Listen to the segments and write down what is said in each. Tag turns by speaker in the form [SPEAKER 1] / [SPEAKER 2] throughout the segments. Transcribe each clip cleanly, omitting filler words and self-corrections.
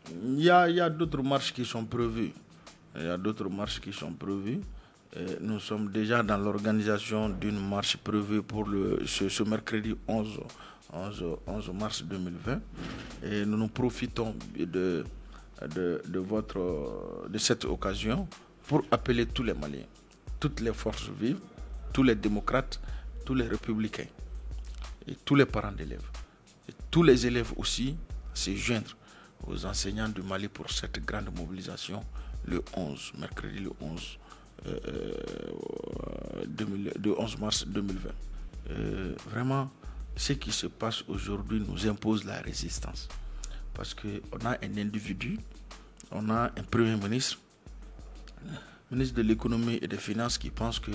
[SPEAKER 1] Il y a d'autres marches qui sont prévues. Il y a d'autres marches qui sont prévues. Nous sommes déjà dans l'organisation d'une marche prévue pour ce mercredi 11 mars 2020. Et nous profitons de cette occasion pour appeler tous les Maliens, toutes les forces vives, tous les démocrates, tous les républicains et tous les parents d'élèves et tous les élèves aussi se joindre aux enseignants du Mali pour cette grande mobilisation le 11, mercredi le 11 mars 2020. Vraiment, ce qui se passe aujourd'hui nous impose la résistance. Parce qu'on a un individu, on a un premier ministre, ministre de l'économie et des finances qui pense que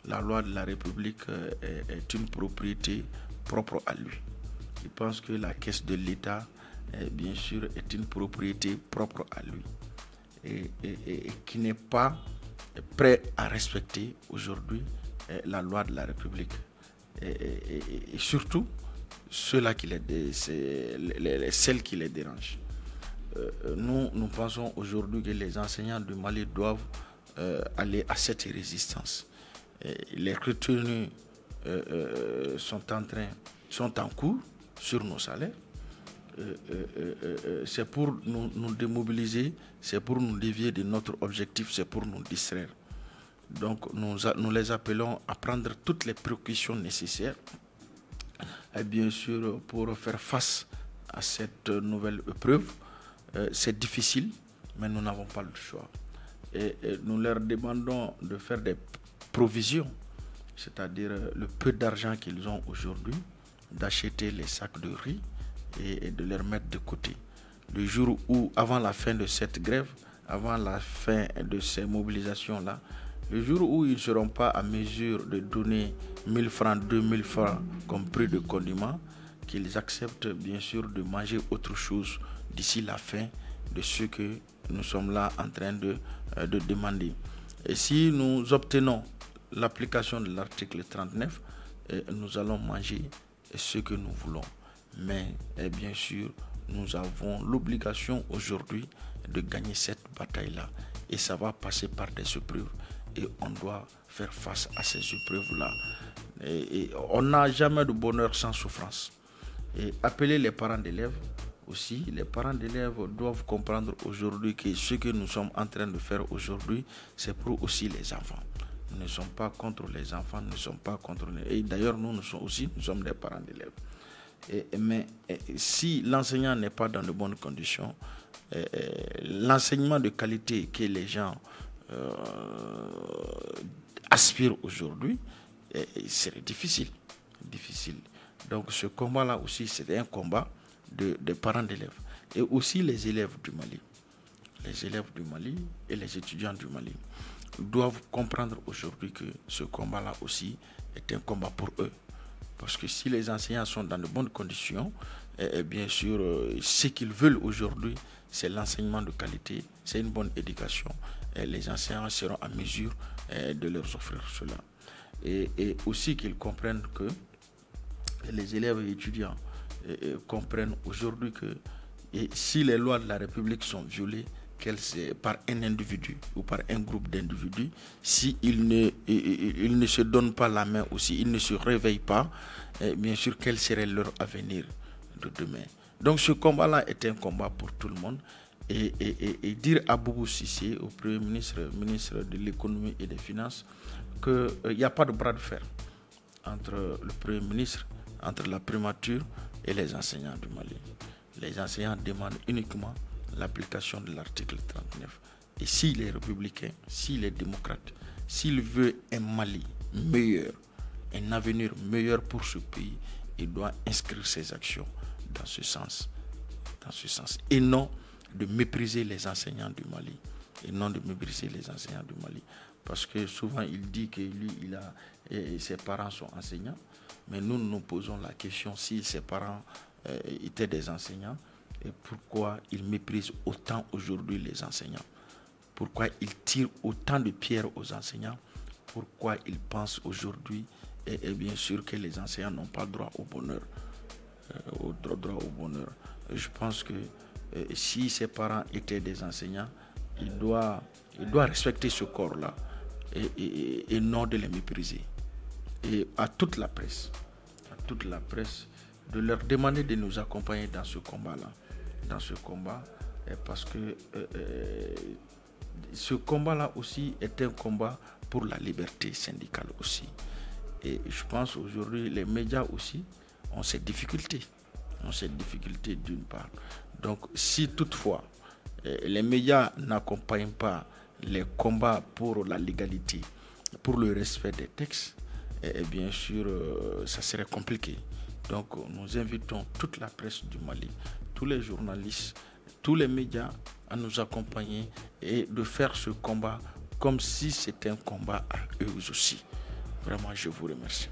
[SPEAKER 1] la loi de la République est une propriété propre à lui. Il pense que la caisse de l'État, bien sûr, est une propriété propre à lui. Et qui n'est pas prêt à respecter aujourd'hui la loi de la République. Et surtout, celles qui les dérangent. Nous pensons aujourd'hui que les enseignants du Mali doivent aller à cette résistance. Les retenues sont en cours sur nos salaires. C'est pour nous démobiliser, c'est pour nous dévier de notre objectif, c'est pour nous distraire. Donc nous les appelons à prendre toutes les précautions nécessaires, et bien sûr, pour faire face à cette nouvelle épreuve. C'est difficile, mais nous n'avons pas le choix. Et nous leur demandons de faire des provisions, c'est-à-dire le peu d'argent qu'ils ont aujourd'hui, d'acheter les sacs de riz et de les mettre de côté. Le jour où, avant la fin de cette grève, avant la fin de ces mobilisations-là, le jour où ils ne seront pas à mesure de donner 1000 francs, 2000 francs comme prix de condiment, qu'ils acceptent bien sûr de manger autre chose d'ici la fin de ce que nous sommes là en train de demander. Et si nous obtenons l'application de l'article 39, nous allons manger ce que nous voulons. Mais bien sûr, nous avons l'obligation aujourd'hui de gagner cette bataille-là. Et ça va passer par des épreuves. Et on doit faire face à ces épreuves-là. Et on n'a jamais de bonheur sans souffrance. Et appeler les parents d'élèves aussi. Les parents d'élèves doivent comprendre aujourd'hui que ce que nous sommes en train de faire aujourd'hui, c'est pour aussi les enfants. Nous ne sommes pas contre les enfants, nous ne sommes pas contre les... Et d'ailleurs, nous sommes des parents d'élèves. Mais si l'enseignant n'est pas dans de bonnes conditions, l'enseignement de qualité que les gens aspirent aujourd'hui, serait difficile. Donc ce combat-là aussi, c'est un combat des parents d'élèves. Et aussi les élèves du Mali. Les élèves du Mali et les étudiants du Mali doivent comprendre aujourd'hui que ce combat-là aussi est un combat pour eux. Parce que si les enseignants sont dans de bonnes conditions, bien sûr, ce qu'ils veulent aujourd'hui, c'est l'enseignement de qualité, c'est une bonne éducation. Et les enseignants seront en mesure de leur offrir cela. Et aussi qu'ils comprennent que les élèves et étudiants comprennent aujourd'hui que si les lois de la République sont violées, par un individu ou par un groupe d'individus, s'ils ne se donnent pas la main aussi, ils ne se réveillent pas, bien sûr, quel serait leur avenir de demain. Donc ce combat-là est un combat pour tout le monde. Et dire à Boubou Cissé, au Premier ministre, ministre de l'économie et des finances, qu'il n'y a pas de bras de fer entre le Premier ministre, entre la primature et les enseignants du Mali. Les enseignants demandent uniquement l'application de l'article 39. Et s'il est républicain, s'il est démocrate, s'il veut un Mali meilleur, un avenir meilleur pour ce pays, il doit inscrire ses actions dans ce sens. Et non de mépriser les enseignants du Mali. Parce que souvent il dit que lui, ses parents sont enseignants. Mais nous posons la question, si ses parents étaient des enseignants, et pourquoi il méprise autant aujourd'hui les enseignants? Pourquoi il tire autant de pierres aux enseignants? Pourquoi il pense aujourd'hui, et bien sûr que les enseignants n'ont pas droit au bonheur, Je pense que si ses parents étaient des enseignants, il doit respecter ce corps-là et non de les mépriser. Et à toute la presse, de leur demander de nous accompagner dans ce combat-là. Parce que ce combat-là aussi est un combat pour la liberté syndicale aussi. Et je pense aujourd'hui, les médias aussi ont cette difficulté d'une part. Donc, si toutefois les médias n'accompagnent pas les combats pour la légalité, pour le respect des textes, et bien sûr, ça serait compliqué. Donc, nous invitons toute la presse du Mali, tous les journalistes, tous les médias à nous accompagner et de faire ce combat comme si c'était un combat à eux aussi. Vraiment, je vous remercie.